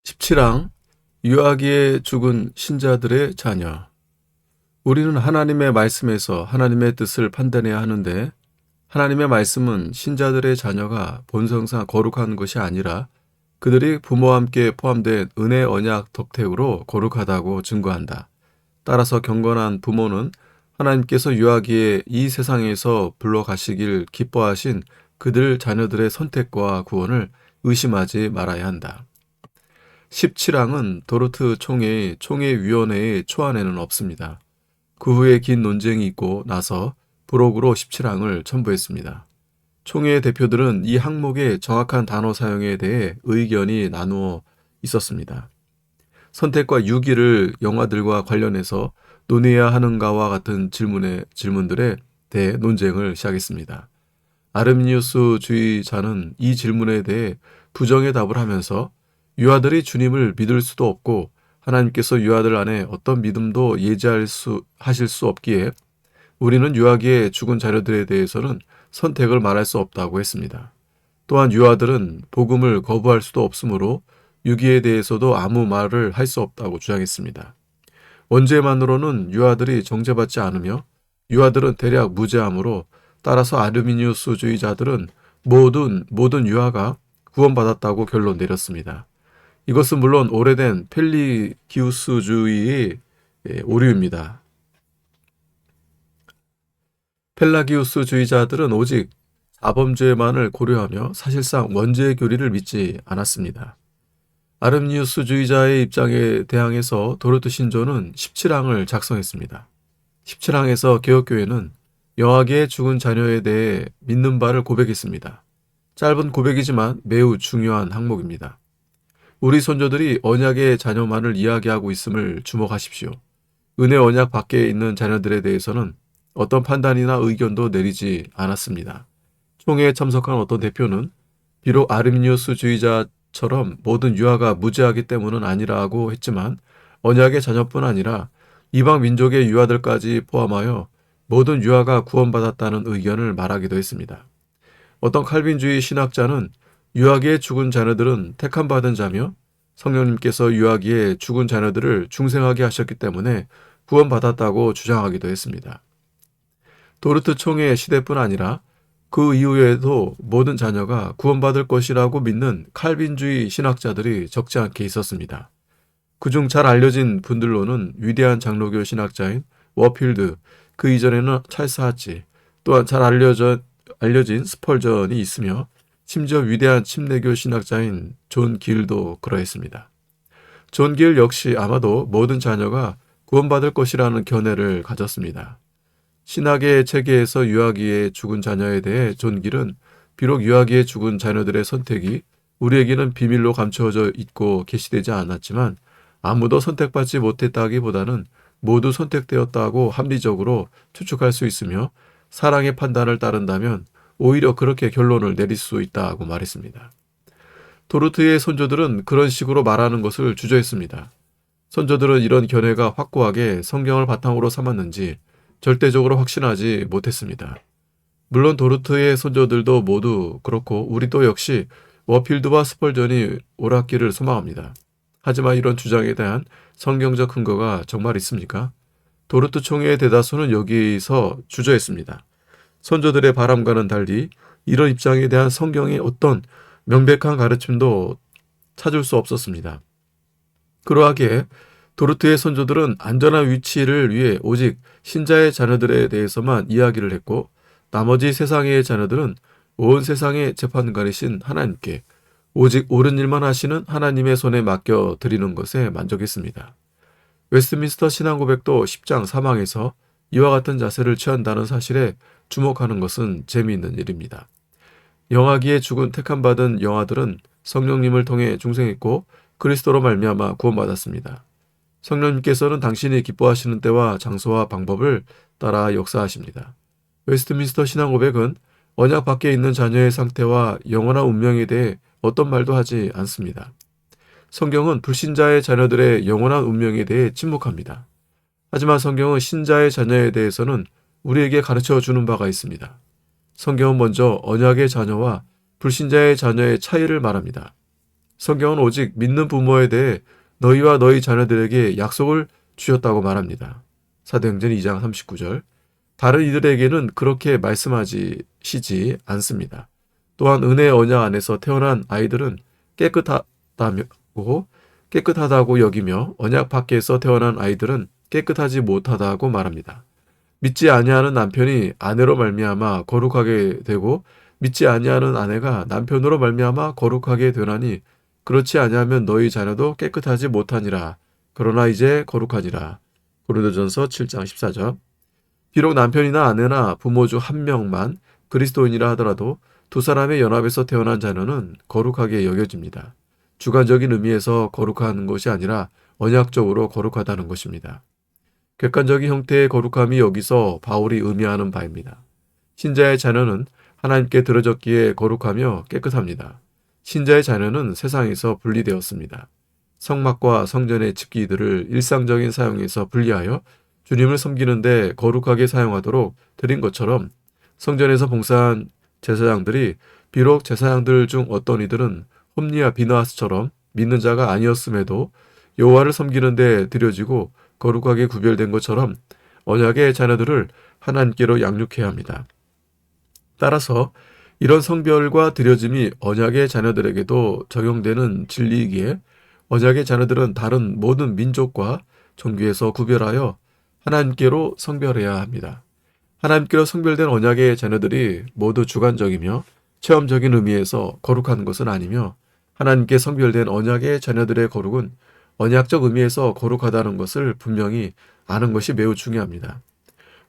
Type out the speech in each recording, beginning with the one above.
17항 유아기에 죽은 신자들의 자녀. 우리는 하나님의 말씀에서 하나님의 뜻을 판단해야 하는데, 하나님의 말씀은 신자들의 자녀가 본성상 거룩한 것이 아니라 그들이 부모와 함께 포함된 은혜 언약 덕택으로 거룩하다고 증거한다. 따라서 경건한 부모는 하나님께서 유아기에 이 세상에서 불러가시길 기뻐하신 그들 자녀들의 선택과 구원을 의심하지 말아야 한다. 17항은 도르트 총회의 총회위원회의 초안에는 없습니다. 그 후에 긴 논쟁이 있고 나서 부록으로 17항을 첨부했습니다. 총회의 대표들은 이 항목의 정확한 단어 사용에 대해 의견이 나누어 있었습니다. 선택과 유기를 영화들과 관련해서 논의해야 하는가와 같은 질문들에 대해 논쟁을 시작했습니다. 아르미니우스주의자는 이 질문에 대해 부정의 답을 하면서 유아들이 주님을 믿을 수도 없고 하나님께서 유아들 안에 어떤 믿음도 하실 수 없기에 우리는 유아기에 죽은 자녀들에 대해서는 선택을 말할 수 없다고 했습니다. 또한 유아들은 복음을 거부할 수도 없으므로 유기에 대해서도 아무 말을 할 수 없다고 주장했습니다. 원죄만으로는 유아들이 정죄받지 않으며 유아들은 대략 무죄하므로, 따라서 아르미니우스주의자들은 모든 유아가 구원받았다고 결론 내렸습니다. 이것은 물론 오래된 펠라기우스주의의 오류입니다. 펠라기우스주의자들은 오직 자범죄만을 고려하며 사실상 원죄 교리를 믿지 않았습니다. 아르미니우스주의자의 입장에 대항해서 도르트 신조는 17항을 작성했습니다. 17항에서 개혁교회는 영아기에 죽은 자녀에 대해 믿는 바를 고백했습니다. 짧은 고백이지만 매우 중요한 항목입니다. 우리 선조들이 언약의 자녀만을 이야기하고 있음을 주목하십시오. 은혜 언약 밖에 있는 자녀들에 대해서는 어떤 판단이나 의견도 내리지 않았습니다. 총회에 참석한 어떤 대표는 비록 아르미니우스주의자처럼 모든 유아가 무죄하기 때문은 아니라고 했지만 언약의 자녀뿐 아니라 이방 민족의 유아들까지 포함하여 모든 유아가 구원받았다는 의견을 말하기도 했습니다. 어떤 칼빈주의 신학자는 유아기에 죽은 자녀들은 택함받은 자며 성령님께서 유아기에 죽은 자녀들을 중생하게 하셨기 때문에 구원받았다고 주장하기도 했습니다. 도르트 총회 시대뿐 아니라 그 이후에도 모든 자녀가 구원받을 것이라고 믿는 칼빈주의 신학자들이 적지 않게 있었습니다. 그중 잘 알려진 분들로는 위대한 장로교 신학자인 워필드, 그 이전에는 찰스 하치, 또한 잘 알려진 스펄전이 있으며 심지어 위대한 침례교 신학자인 존 길도 그러했습니다. 존 길 역시 아마도 모든 자녀가 구원받을 것이라는 견해를 가졌습니다. 신학의 체계에서 유아기에 죽은 자녀에 대해 존 길은 비록 유아기에 죽은 자녀들의 선택이 우리에게는 비밀로 감추어져 있고 게시되지 않았지만 아무도 선택받지 못했다기보다는 모두 선택되었다고 합리적으로 추측할 수 있으며, 사랑의 판단을 따른다면 오히려 그렇게 결론을 내릴 수 있다고 말했습니다. 도르트의 선조들은 그런 식으로 말하는 것을 주저했습니다. 선조들은 이런 견해가 확고하게 성경을 바탕으로 삼았는지 절대적으로 확신하지 못했습니다. 물론 도르트의 선조들도 모두 그렇고 우리도 역시 워필드와 스펄전이 옳았기를 소망합니다. 하지만 이런 주장에 대한 성경적 근거가 정말 있습니까? 도르트 총회의 대다수는 여기서 주저했습니다. 선조들의 바람과는 달리 이런 입장에 대한 성경의 어떤 명백한 가르침도 찾을 수 없었습니다. 그러하기에 도르트의 선조들은 안전한 위치를 위해 오직 신자의 자녀들에 대해서만 이야기를 했고, 나머지 세상의 자녀들은 온 세상의 재판관이신 하나님께 오직 옳은 일만 하시는 하나님의 손에 맡겨 드리는 것에 만족했습니다. 웨스트민스터 신앙고백도 10장 3항에서 이와 같은 자세를 취한다는 사실에 주목하는 것은 재미있는 일입니다. 영아기에 죽은 택함받은 영아들은 성령님을 통해 중생했고 그리스도로 말미암아 구원받았습니다. 성령님께서는 당신이 기뻐하시는 때와 장소와 방법을 따라 역사하십니다. 웨스트민스터 신앙고백은 언약 밖에 있는 자녀의 상태와 영원한 운명에 대해 어떤 말도 하지 않습니다. 성경은 불신자의 자녀들의 영원한 운명에 대해 침묵합니다. 하지만 성경은 신자의 자녀에 대해서는 우리에게 가르쳐 주는 바가 있습니다. 성경은 먼저 언약의 자녀와 불신자의 자녀의 차이를 말합니다. 성경은 오직 믿는 부모에 대해 너희와 너희 자녀들에게 약속을 주셨다고 말합니다. 사도행전 2장 39절. 다른 이들에게는 그렇게 말씀하시지 않습니다. 또한 은혜의 언약 안에서 태어난 아이들은 깨끗하다고 여기며 언약 밖에서 태어난 아이들은 깨끗하지 못하다고 말합니다. 믿지 아니하는 남편이 아내로 말미암아 거룩하게 되고 믿지 아니하는 아내가 남편으로 말미암아 거룩하게 되나니 그렇지 아니하면 너희 자녀도 깨끗하지 못하니라. 그러나 이제 거룩하니라. 고린도전서 7장 14절. 비록 남편이나 아내나 부모 중 한 명만 그리스도인이라 하더라도 두 사람의 연합에서 태어난 자녀는 거룩하게 여겨집니다. 주관적인 의미에서 거룩한 것이 아니라 언약적으로 거룩하다는 것입니다. 객관적인 형태의 거룩함이 여기서 바울이 의미하는 바입니다. 신자의 자녀는 하나님께 들어졌기에 거룩하며 깨끗합니다. 신자의 자녀는 세상에서 분리되었습니다. 성막과 성전의 집기들을 일상적인 사용에서 분리하여 주님을 섬기는데 거룩하게 사용하도록 드린 것처럼 성전에서 봉사한 제사장들이 비록 제사장들 중 어떤 이들은 홈리와 비느하스처럼 믿는 자가 아니었음에도 여호와를 섬기는데 드려지고 거룩하게 구별된 것처럼 언약의 자녀들을 하나님께로 양육해야 합니다. 따라서 이런 성별과 드려짐이 언약의 자녀들에게도 적용되는 진리이기에 언약의 자녀들은 다른 모든 민족과 종교에서 구별하여 하나님께로 성별해야 합니다. 하나님께로 성별된 언약의 자녀들이 모두 주관적이며 체험적인 의미에서 거룩한 것은 아니며 하나님께 성별된 언약의 자녀들의 거룩은 언약적 의미에서 거룩하다는 것을 분명히 아는 것이 매우 중요합니다.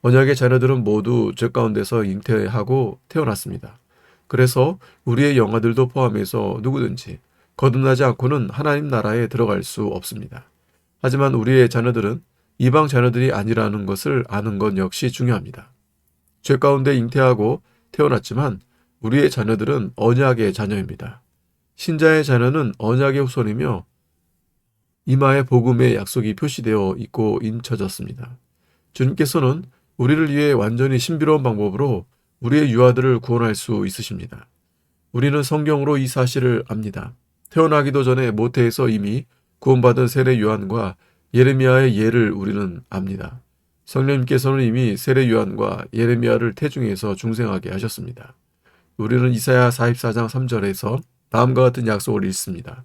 언약의 자녀들은 모두 죄 가운데서 잉태하고 태어났습니다. 그래서 우리의 영아들도 포함해서 누구든지 거듭나지 않고는 하나님 나라에 들어갈 수 없습니다. 하지만 우리의 자녀들은 이방 자녀들이 아니라는 것을 아는 것 역시 중요합니다. 죄 가운데 잉태하고 태어났지만 우리의 자녀들은 언약의 자녀입니다. 신자의 자녀는 언약의 후손이며 이마에 복음의 약속이 표시되어 있고 인쳐졌습니다. 주님께서는 우리를 위해 완전히 신비로운 방법으로 우리의 유아들을 구원할 수 있으십니다. 우리는 성경으로 이 사실을 압니다. 태어나기도 전에 모태에서 이미 구원받은 세례 요한과 예레미야의 예를 우리는 압니다. 성령님께서는 이미 세례 요한과 예레미야를 태중에서 중생하게 하셨습니다. 우리는 이사야 44장 3절에서 다음과 같은 약속을 읽습니다.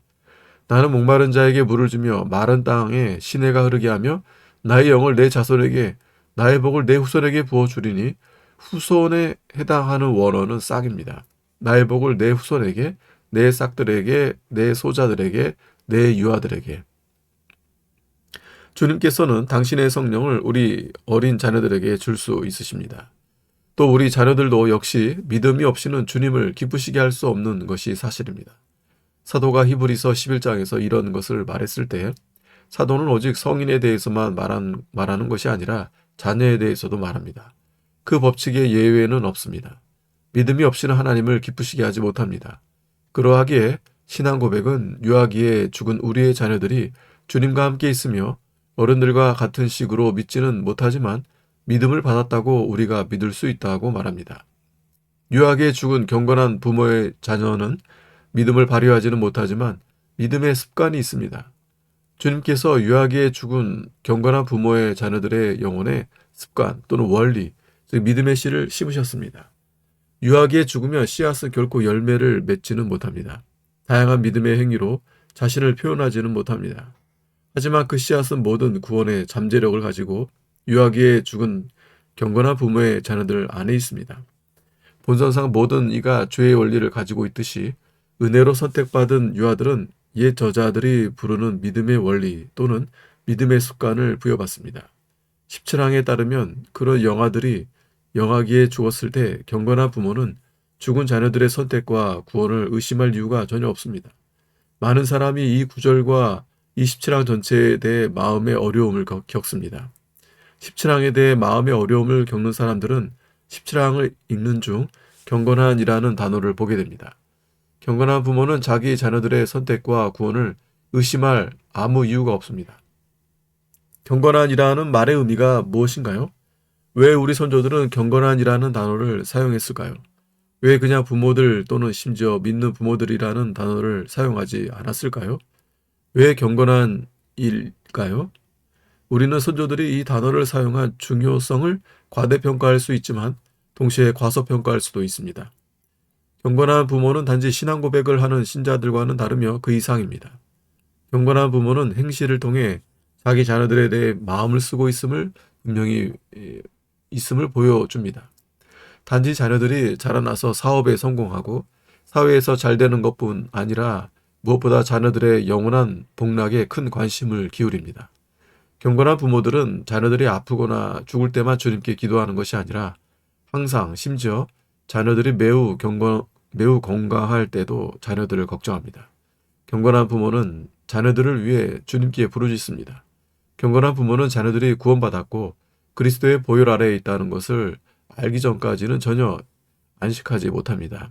나는 목마른 자에게 물을 주며 마른 땅에 시내가 흐르게 하며 나의 영을 내 자손에게 나의 복을 내 후손에게 부어주리니 후손에 해당하는 원어는 싹입니다. 나의 복을 내 후손에게, 내 싹들에게, 내 소자들에게, 내 유아들에게. 주님께서는 당신의 성령을 우리 어린 자녀들에게 줄 수 있으십니다. 또 우리 자녀들도 역시 믿음이 없이는 주님을 기쁘시게 할 수 없는 것이 사실입니다. 사도가 히브리서 11장에서 이런 것을 말했을 때 사도는 오직 성인에 대해서만 말하는 것이 아니라 자녀에 대해서도 말합니다. 그 법칙에 예외는 없습니다. 믿음이 없이는 하나님을 기쁘시게 하지 못합니다. 그러하기에 신앙 고백은 유아기에 죽은 우리의 자녀들이 주님과 함께 있으며 어른들과 같은 식으로 믿지는 못하지만 믿음을 받았다고 우리가 믿을 수 있다고 말합니다. 유아기에 죽은 경건한 부모의 자녀는 믿음을 발휘하지는 못하지만 믿음의 습관이 있습니다. 주님께서 유아기에 죽은 경건한 부모의 자녀들의 영혼에 습관 또는 원리, 즉 믿음의 씨를 심으셨습니다. 유아기에 죽으면 씨앗은 결코 열매를 맺지는 못합니다. 다양한 믿음의 행위로 자신을 표현하지는 못합니다. 하지만 그 씨앗은 모든 구원의 잠재력을 가지고 유아기에 죽은 경건한 부모의 자녀들 안에 있습니다. 본성상 모든 이가 죄의 원리를 가지고 있듯이 은혜로 선택받은 유아들은 옛 저자들이 부르는 믿음의 원리 또는 믿음의 습관을 부여받습니다. 17항에 따르면 그런 영아들이 영아기에 죽었을 때 경건한 부모는 죽은 자녀들의 선택과 구원을 의심할 이유가 전혀 없습니다. 많은 사람이 이 구절과 이 17항 전체에 대해 마음의 어려움을 겪습니다. 17항에 대해 마음의 어려움을 겪는 사람들은 17항을 읽는 중 경건한이라는 단어를 보게 됩니다. 경건한 부모는 자기 자녀들의 선택과 구원을 의심할 아무 이유가 없습니다. 경건한이라는 말의 의미가 무엇인가요? 왜 우리 선조들은 경건한이라는 단어를 사용했을까요? 왜 그냥 부모들 또는 심지어 믿는 부모들이라는 단어를 사용하지 않았을까요? 왜 경건한 일까요? 우리는 선조들이 이 단어를 사용한 중요성을 과대평가할 수 있지만 동시에 과소평가할 수도 있습니다. 경건한 부모는 단지 신앙 고백을 하는 신자들과는 다르며 그 이상입니다. 경건한 부모는 행실을 통해 자기 자녀들에 대해 마음을 쓰고 있음을 분명히 있음을 보여줍니다. 단지 자녀들이 자라나서 사업에 성공하고 사회에서 잘 되는 것뿐 아니라 무엇보다 자녀들의 영원한 복락에 큰 관심을 기울입니다. 경건한 부모들은 자녀들이 아프거나 죽을 때만 주님께 기도하는 것이 아니라 항상 심지어 자녀들이 매우 건강할 때도 자녀들을 걱정합니다. 경건한 부모는 자녀들을 위해 주님께 부르짖습니다. 경건한 부모는 자녀들이 구원받았고 그리스도의 보혈 아래에 있다는 것을 알기 전까지는 전혀 안식하지 못합니다.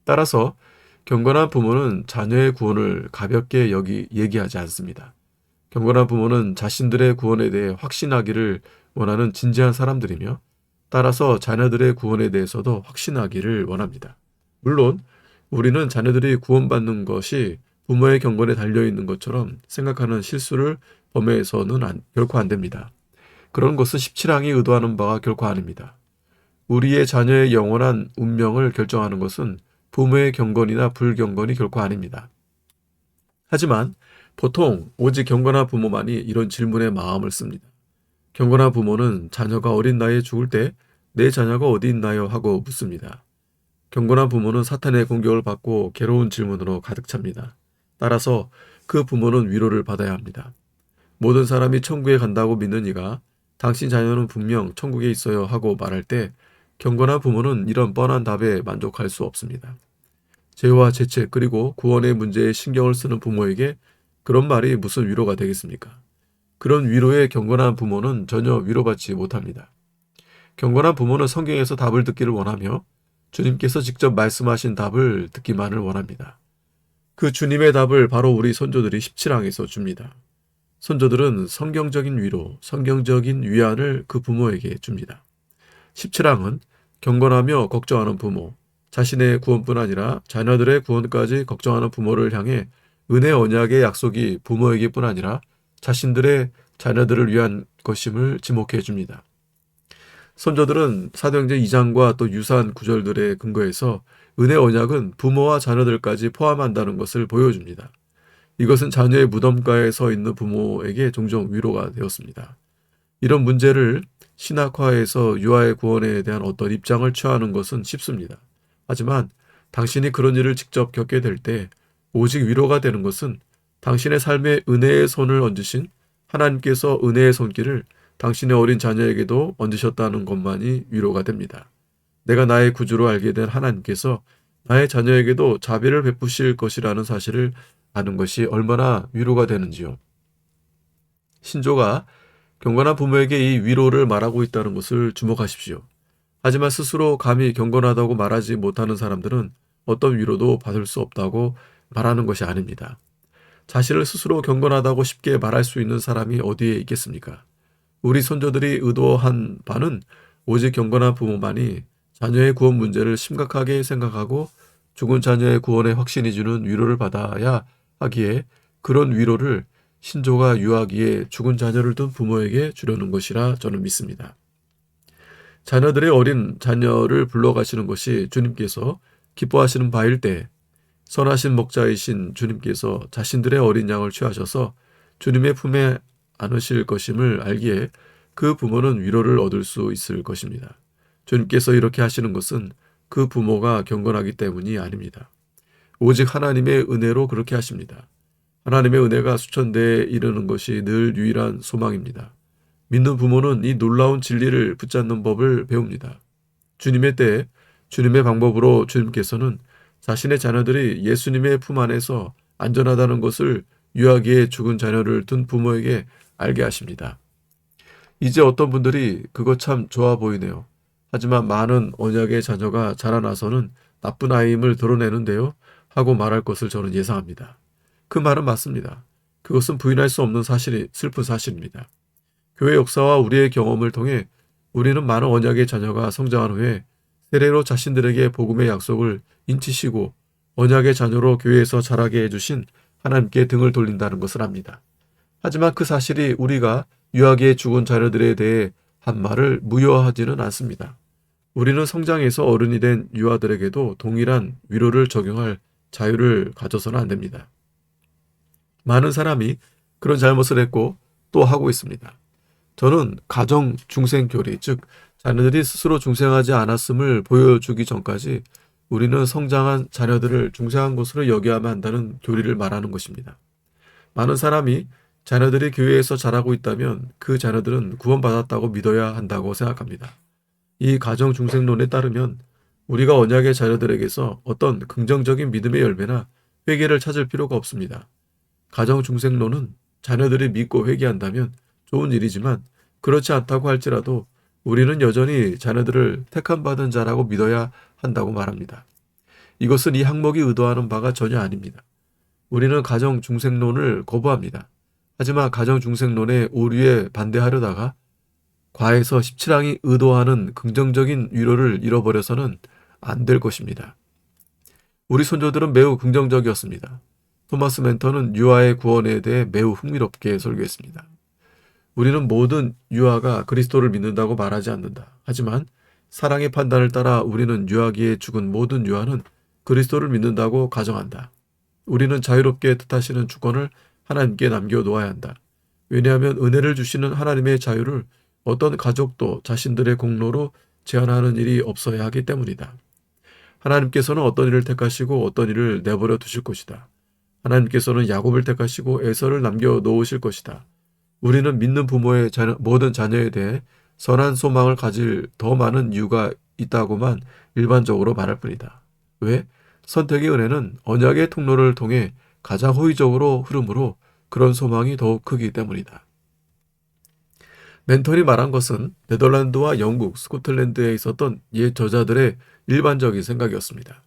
따라서 경건한 부모는 자녀의 구원을 가볍게 얘기하지 않습니다. 경건한 부모는 자신들의 구원에 대해 확신하기를 원하는 진지한 사람들이며 따라서 자녀들의 구원에 대해서도 확신하기를 원합니다. 물론 우리는 자녀들이 구원받는 것이 부모의 경건에 달려있는 것처럼 생각하는 실수를 범해서는 결코 안 됩니다. 그런 것은 17항이 의도하는 바가 결코 아닙니다. 우리의 자녀의 영원한 운명을 결정하는 것은 부모의 경건이나 불경건이 결코 아닙니다. 하지만 보통 오직 경건한 부모만이 이런 질문에 마음을 씁니다. 경건한 부모는 자녀가 어린 나이에 죽을 때 내 자녀가 어디 있나요? 하고 묻습니다. 경건한 부모는 사탄의 공격을 받고 괴로운 질문으로 가득 찹니다. 따라서 그 부모는 위로를 받아야 합니다. 모든 사람이 천국에 간다고 믿는 이가 당신 자녀는 분명 천국에 있어요 하고 말할 때 경건한 부모는 이런 뻔한 답에 만족할 수 없습니다. 죄와 죄책 그리고 구원의 문제에 신경을 쓰는 부모에게 그런 말이 무슨 위로가 되겠습니까? 그런 위로에 경건한 부모는 전혀 위로받지 못합니다. 경건한 부모는 성경에서 답을 듣기를 원하며 주님께서 직접 말씀하신 답을 듣기만을 원합니다. 그 주님의 답을 바로 우리 선조들이 17항에서 줍니다. 선조들은 성경적인 위로, 성경적인 위안을 그 부모에게 줍니다. 17항은 경건하며 걱정하는 부모, 자신의 구원뿐 아니라 자녀들의 구원까지 걱정하는 부모를 향해 은혜 언약의 약속이 부모에게뿐 아니라 자신들의 자녀들을 위한 것임을 지목해 줍니다. 선조들은 사도행전 2장과 또 유사한 구절들에 근거해서 은혜 언약은 부모와 자녀들까지 포함한다는 것을 보여줍니다. 이것은 자녀의 무덤가에 서 있는 부모에게 종종 위로가 되었습니다. 이런 문제를 신학화해서 유아의 구원에 대한 어떤 입장을 취하는 것은 쉽습니다. 하지만 당신이 그런 일을 직접 겪게 될 때 오직 위로가 되는 것은 당신의 삶에 은혜의 손을 얹으신 하나님께서 은혜의 손길을 당신의 어린 자녀에게도 얹으셨다는 것만이 위로가 됩니다. 내가 나의 구주로 알게 된 하나님께서 나의 자녀에게도 자비를 베푸실 것이라는 사실을 아는 것이 얼마나 위로가 되는지요. 신조가 경건한 부모에게 이 위로를 말하고 있다는 것을 주목하십시오. 하지만 스스로 감히 경건하다고 말하지 못하는 사람들은 어떤 위로도 받을 수 없다고 말하는 것이 아닙니다. 자신을 스스로 경건하다고 쉽게 말할 수 있는 사람이 어디에 있겠습니까? 우리 선조들이 의도한 바는 오직 경건한 부모만이 자녀의 구원 문제를 심각하게 생각하고 죽은 자녀의 구원에 확신이 주는 위로를 받아야 하기에 그런 위로를 신조가 유하기에 죽은 자녀를 둔 부모에게 주려는 것이라 저는 믿습니다. 자녀들의 어린 자녀를 불러가시는 것이 주님께서 기뻐하시는 바일 때 선하신 목자이신 주님께서 자신들의 어린 양을 취하셔서 주님의 품에 안으실 것임을 알기에 그 부모는 위로를 얻을 수 있을 것입니다. 주님께서 이렇게 하시는 것은 그 부모가 경건하기 때문이 아닙니다. 오직 하나님의 은혜로 그렇게 하십니다. 하나님의 은혜가 수천대에 이르는 것이 늘 유일한 소망입니다. 믿는 부모는 이 놀라운 진리를 붙잡는 법을 배웁니다. 주님의 때에 주님의 방법으로 주님께서는 자신의 자녀들이 예수님의 품 안에서 안전하다는 것을 유하기에 죽은 자녀를 둔 부모에게 알게 하십니다. 이제 어떤 분들이 그거 참 좋아 보이네요. 하지만 많은 언약의 자녀가 자라나서는 나쁜 아이임을 드러내는데요. 하고 말할 것을 저는 예상합니다. 그 말은 맞습니다. 그것은 부인할 수 없는 슬픈 사실입니다. 교회 역사와 우리의 경험을 통해 우리는 많은 언약의 자녀가 성장한 후에 세례로 자신들에게 복음의 약속을 인치시고 언약의 자녀로 교회에서 자라게 해주신 하나님께 등을 돌린다는 것을 압니다. 하지만 그 사실이 우리가 유아기에 죽은 자녀들에 대해 한 말을 무효화하지는 않습니다. 우리는 성장해서 어른이 된 유아들에게도 동일한 위로를 적용할 자유를 가져서는 안 됩니다. 많은 사람이 그런 잘못을 했고 또 하고 있습니다. 저는 가정 중생 교리, 즉 자녀들이 스스로 중생하지 않았음을 보여주기 전까지 우리는 성장한 자녀들을 중생한 것으로 여겨야만 한다는 교리를 말하는 것입니다. 많은 사람이 자녀들이 교회에서 자라고 있다면 그 자녀들은 구원받았다고 믿어야 한다고 생각합니다. 이 가정 중생론에 따르면 우리가 언약의 자녀들에게서 어떤 긍정적인 믿음의 열매나 회개를 찾을 필요가 없습니다. 가정 중생론은 자녀들이 믿고 회개한다면 좋은 일이지만 그렇지 않다고 할지라도 우리는 여전히 자녀들을 택함받은 자라고 믿어야 한다고 말합니다. 이것은 이 항목이 의도하는 바가 전혀 아닙니다. 우리는 가정 중생론을 거부합니다. 하지만 가정 중생론의 오류에 반대하려다가 과에서 17항이 의도하는 긍정적인 위로를 잃어버려서는 안 될 것입니다. 우리 손조들은 매우 긍정적이었습니다. 토마스 멘턴은 유아의 구원에 대해 매우 흥미롭게 설교했습니다. 우리는 모든 유아가 그리스도를 믿는다고 말하지 않는다. 하지만 사랑의 판단을 따라 우리는 유아기에 죽은 모든 유아는 그리스도를 믿는다고 가정한다. 우리는 자유롭게 뜻하시는 주권을 하나님께 남겨놓아야 한다. 왜냐하면 은혜를 주시는 하나님의 자유를 어떤 가족도 자신들의 공로로 제한하는 일이 없어야 하기 때문이다. 하나님께서는 어떤 일을 택하시고 어떤 일을 내버려 두실 것이다. 하나님께서는 야곱을 택하시고 에서를 남겨놓으실 것이다. 우리는 믿는 부모의 모든 자녀에 대해 선한 소망을 가질 더 많은 이유가 있다고만 일반적으로 말할 뿐이다. 왜? 선택의 은혜는 언약의 통로를 통해 가장 호의적으로 흐르므로 그런 소망이 더욱 크기 때문이다. 멘턴이 말한 것은 네덜란드와 영국, 스코틀랜드에 있었던 옛 저자들의 일반적인 생각이었습니다.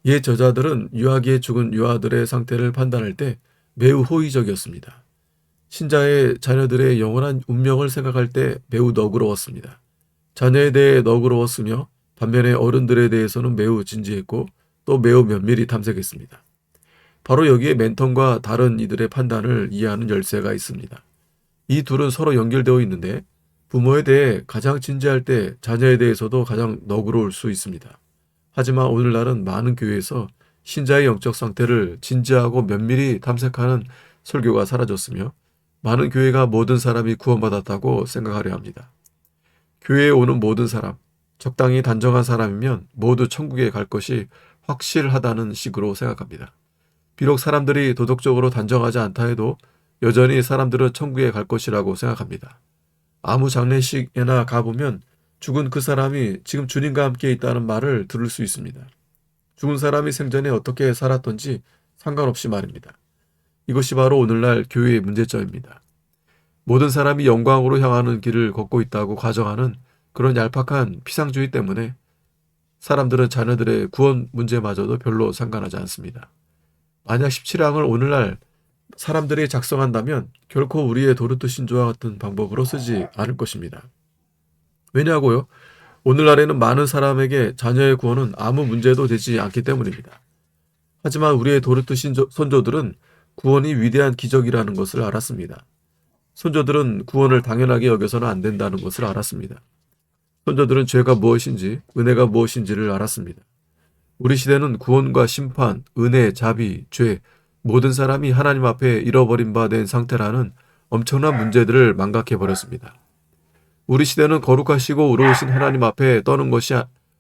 옛 저자들은 유아기에 죽은 유아들의 상태를 판단할 때 매우 호의적이었습니다. 신자의 자녀들의 영원한 운명을 생각할 때 매우 너그러웠습니다. 자녀에 대해 너그러웠으며 반면에 어른들에 대해서는 매우 진지했고 또 매우 면밀히 탐색했습니다. 바로 여기에 멘턴과 다른 이들의 판단을 이해하는 열쇠가 있습니다. 이 둘은 서로 연결되어 있는데 부모에 대해 가장 진지할 때 자녀에 대해서도 가장 너그러울 수 있습니다. 하지만 오늘날은 많은 교회에서 신자의 영적 상태를 진지하고 면밀히 탐색하는 설교가 사라졌으며 많은 교회가 모든 사람이 구원받았다고 생각하려 합니다. 교회에 오는 모든 사람, 적당히 단정한 사람이면 모두 천국에 갈 것이 확실하다는 식으로 생각합니다. 비록 사람들이 도덕적으로 단정하지 않다 해도 여전히 사람들은 천국에 갈 것이라고 생각합니다. 아무 장례식에나 가보면 죽은 그 사람이 지금 주님과 함께 있다는 말을 들을 수 있습니다. 죽은 사람이 생전에 어떻게 살았던지 상관없이 말입니다. 이것이 바로 오늘날 교회의 문제점입니다. 모든 사람이 영광으로 향하는 길을 걷고 있다고 가정하는 그런 얄팍한 피상주의 때문에 사람들은 자녀들의 구원 문제마저도 별로 상관하지 않습니다. 만약 17항을 오늘날 사람들이 작성한다면 결코 우리의 도르트 신조와 같은 방법으로 쓰지 않을 것입니다. 왜냐고요? 오늘날에는 많은 사람에게 자녀의 구원은 아무 문제도 되지 않기 때문입니다. 하지만 우리의 도르트 선조들은 구원이 위대한 기적이라는 것을 알았습니다. 선조들은 구원을 당연하게 여겨서는 안 된다는 것을 알았습니다. 선조들은 죄가 무엇인지, 은혜가 무엇인지를 알았습니다. 우리 시대는 구원과 심판, 은혜, 자비, 죄, 모든 사람이 하나님 앞에 잃어버린 바 된 상태라는 엄청난 문제들을 망각해버렸습니다. 우리 시대는 거룩하시고 의로우신 하나님 앞에 떠는 것이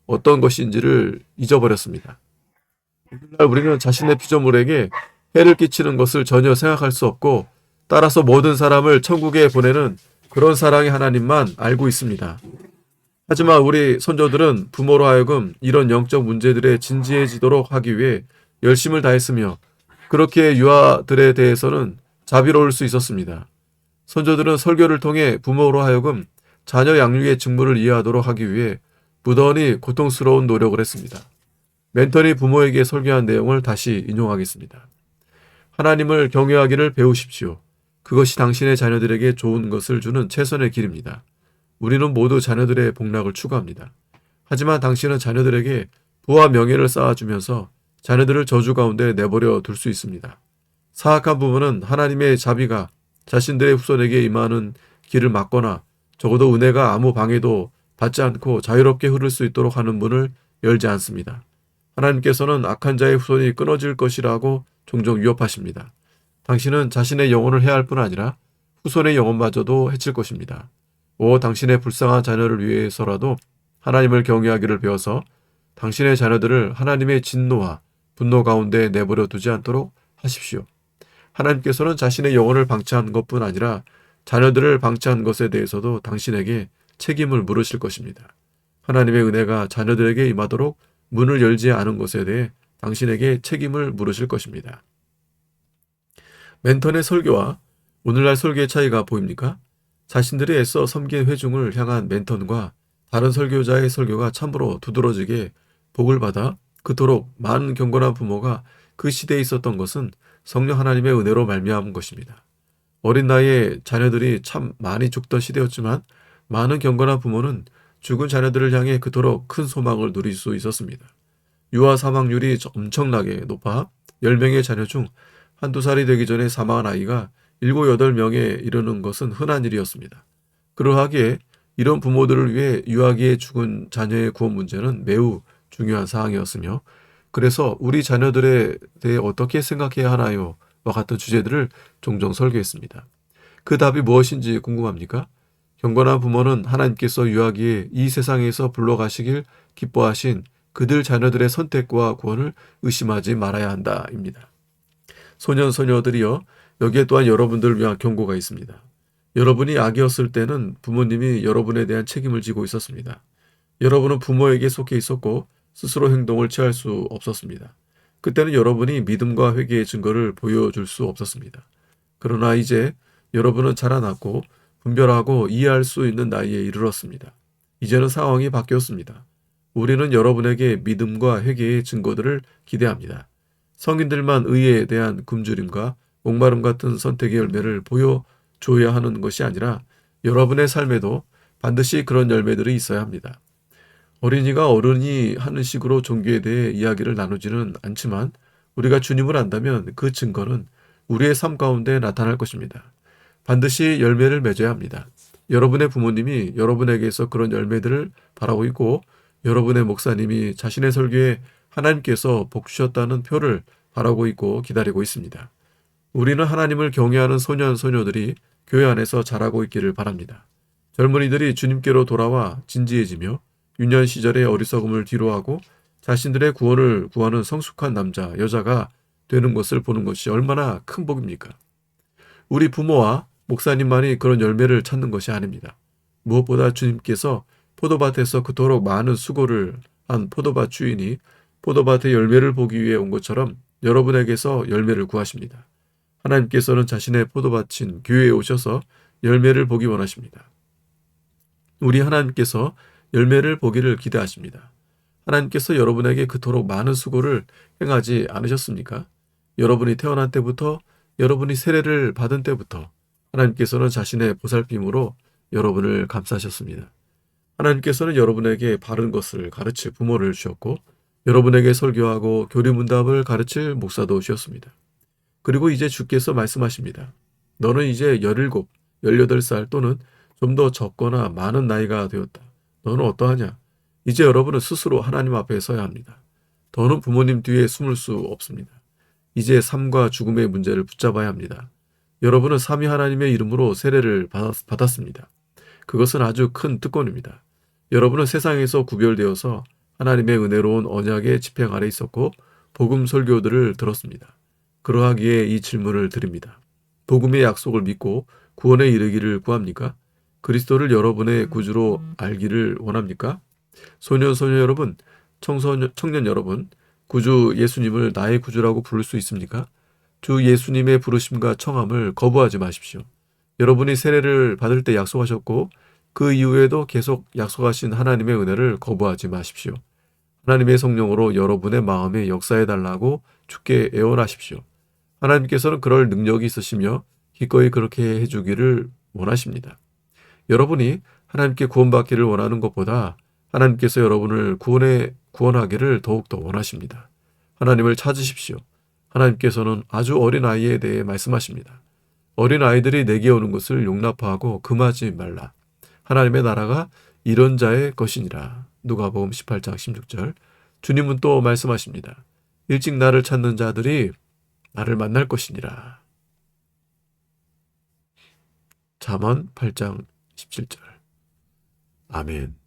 어떤 것인지를 잊어버렸습니다. 오늘날 우리는 자신의 피조물에게 해를 끼치는 것을 전혀 생각할 수 없고 따라서 모든 사람을 천국에 보내는 그런 사랑의 하나님만 알고 있습니다. 하지만 우리 선조들은 부모로 하여금 이런 영적 문제들에 진지해지도록 하기 위해 열심을 다했으며 그렇게 유아들에 대해서는 자비로울 수 있었습니다. 선조들은 설교를 통해 부모로 하여금 자녀 양육의 직무를 이해하도록 하기 위해 부단히 고통스러운 노력을 했습니다. 멘턴이 부모에게 설교한 내용을 다시 인용하겠습니다. 하나님을 경외하기를 배우십시오. 그것이 당신의 자녀들에게 좋은 것을 주는 최선의 길입니다. 우리는 모두 자녀들의 복락을 추구합니다. 하지만 당신은 자녀들에게 부와 명예를 쌓아주면서 자녀들을 저주 가운데 내버려 둘 수 있습니다. 사악한 부모는 하나님의 자비가 자신들의 후손에게 임하는 길을 막거나 적어도 은혜가 아무 방해도 받지 않고 자유롭게 흐를 수 있도록 하는 문을 열지 않습니다. 하나님께서는 악한 자의 후손이 끊어질 것이라고 종종 위협하십니다. 당신은 자신의 영혼을 해할 뿐 아니라 후손의 영혼마저도 해칠 것입니다. 당신의 불쌍한 자녀를 위해서라도 하나님을 경외하기를 배워서 당신의 자녀들을 하나님의 진노와 분노 가운데 내버려 두지 않도록 하십시오. 하나님께서는 자신의 영혼을 방치한 것뿐 아니라 자녀들을 방치한 것에 대해서도 당신에게 책임을 물으실 것입니다. 하나님의 은혜가 자녀들에게 임하도록 문을 열지 않은 것에 대해 당신에게 책임을 물으실 것입니다. 멘턴의 설교와 오늘날 설교의 차이가 보입니까? 자신들이 애써 섬긴 회중을 향한 멘턴과 다른 설교자의 설교가 참으로 두드러지게 복을 받아 그토록 많은 경건한 부모가 그 시대에 있었던 것은 성령 하나님의 은혜로 말미암은 것입니다. 어린 나이에 자녀들이 참 많이 죽던 시대였지만 많은 경건한 부모는 죽은 자녀들을 향해 그토록 큰 소망을 누릴 수 있었습니다. 유아 사망률이 엄청나게 높아 10명의 자녀 중 한두 살이 되기 전에 사망한 아이가 7, 8명에 이르는 것은 흔한 일이었습니다. 그러하기에 이런 부모들을 위해 유아기에 죽은 자녀의 구원 문제는 매우 중요한 사항이었으며 그래서 우리 자녀들에 대해 어떻게 생각해야 하나요? 와 같은 주제들을 종종 설교했습니다. 그 답이 무엇인지 궁금합니까? 경건한 부모는 하나님께서 유아기에 이 세상에서 불러가시길 기뻐하신 그들 자녀들의 선택과 구원을 의심하지 말아야 한다입니다. 소년 소녀들이여 여기에 또한 여러분들을 위한 경고가 있습니다. 여러분이 아기였을 때는 부모님이 여러분에 대한 책임을 지고 있었습니다. 여러분은 부모에게 속해 있었고 스스로 행동을 취할 수 없었습니다. 그때는 여러분이 믿음과 회개의 증거를 보여줄 수 없었습니다. 그러나 이제 여러분은 자라났고 분별하고 이해할 수 있는 나이에 이르렀습니다. 이제는 상황이 바뀌었습니다. 우리는 여러분에게 믿음과 회개의 증거들을 기대합니다. 성인들만 의에 대한 굶주림과 목마름 같은 선택의 열매를 보여줘야 하는 것이 아니라 여러분의 삶에도 반드시 그런 열매들이 있어야 합니다. 어린이가 어른이 하는 식으로 종교에 대해 이야기를 나누지는 않지만 우리가 주님을 안다면 그 증거는 우리의 삶 가운데 나타날 것입니다. 반드시 열매를 맺어야 합니다. 여러분의 부모님이 여러분에게서 그런 열매들을 바라고 있고 여러분의 목사님이 자신의 설교에 하나님께서 복 주셨다는 표를 바라고 있고 기다리고 있습니다. 우리는 하나님을 경외하는 소년 소녀들이 교회 안에서 자라고 있기를 바랍니다. 젊은이들이 주님께로 돌아와 진지해지며 유년 시절의 어리석음을 뒤로하고 자신들의 구원을 구하는 성숙한 남자, 여자가 되는 것을 보는 것이 얼마나 큰 복입니까? 우리 부모와 목사님만이 그런 열매를 찾는 것이 아닙니다. 무엇보다 주님께서 포도밭에서 그토록 많은 수고를 한 포도밭 주인이 포도밭의 열매를 보기 위해 온 것처럼 여러분에게서 열매를 구하십니다. 하나님께서는 자신의 포도밭인 교회에 오셔서 열매를 보기 원하십니다. 우리 하나님께서 열매를 보기를 기대하십니다. 하나님께서 여러분에게 그토록 많은 수고를 행하지 않으셨습니까? 여러분이 태어난 때부터 여러분이 세례를 받은 때부터 하나님께서는 자신의 보살핌으로 여러분을 감싸셨습니다. 하나님께서는 여러분에게 바른 것을 가르칠 부모를 주셨고 여러분에게 설교하고 교리문답을 가르칠 목사도 주셨습니다. 그리고 이제 주께서 말씀하십니다. 너는 이제 17, 18살 또는 좀 더 적거나 많은 나이가 되었다. 너는 어떠하냐? 이제 여러분은 스스로 하나님 앞에 서야 합니다. 더는 부모님 뒤에 숨을 수 없습니다. 이제 삶과 죽음의 문제를 붙잡아야 합니다. 여러분은 삼위 하나님의 이름으로 세례를 받았습니다. 그것은 아주 큰 특권입니다. 여러분은 세상에서 구별되어서 하나님의 은혜로운 언약의 집행 아래 있었고 복음 설교들을 들었습니다. 그러하기에 이 질문을 드립니다. 복음의 약속을 믿고 구원에 이르기를 구합니까? 그리스도를 여러분의 구주로 알기를 원합니까? 소년, 소녀 여러분, 청년 여러분, 구주 예수님을 나의 구주라고 부를 수 있습니까? 주 예수님의 부르심과 청함을 거부하지 마십시오. 여러분이 세례를 받을 때 약속하셨고 그 이후에도 계속 약속하신 하나님의 은혜를 거부하지 마십시오. 하나님의 성령으로 여러분의 마음에 역사해달라고 주께 애원하십시오. 하나님께서는 그럴 능력이 있으시며 기꺼이 그렇게 해주기를 원하십니다. 여러분이 하나님께 구원받기를 원하는 것보다 하나님께서 여러분을 구원하기를 더욱더 원하십니다. 하나님을 찾으십시오. 하나님께서는 아주 어린 아이에 대해 말씀하십니다. 어린 아이들이 내게 오는 것을 용납하고 금하지 말라. 하나님의 나라가 이런 자의 것이니라. 누가복음 18장 16절. 주님은 또 말씀하십니다. 일찍 나를 찾는 자들이 나를 만날 것이니라. 잠언 8장 17절. 아멘.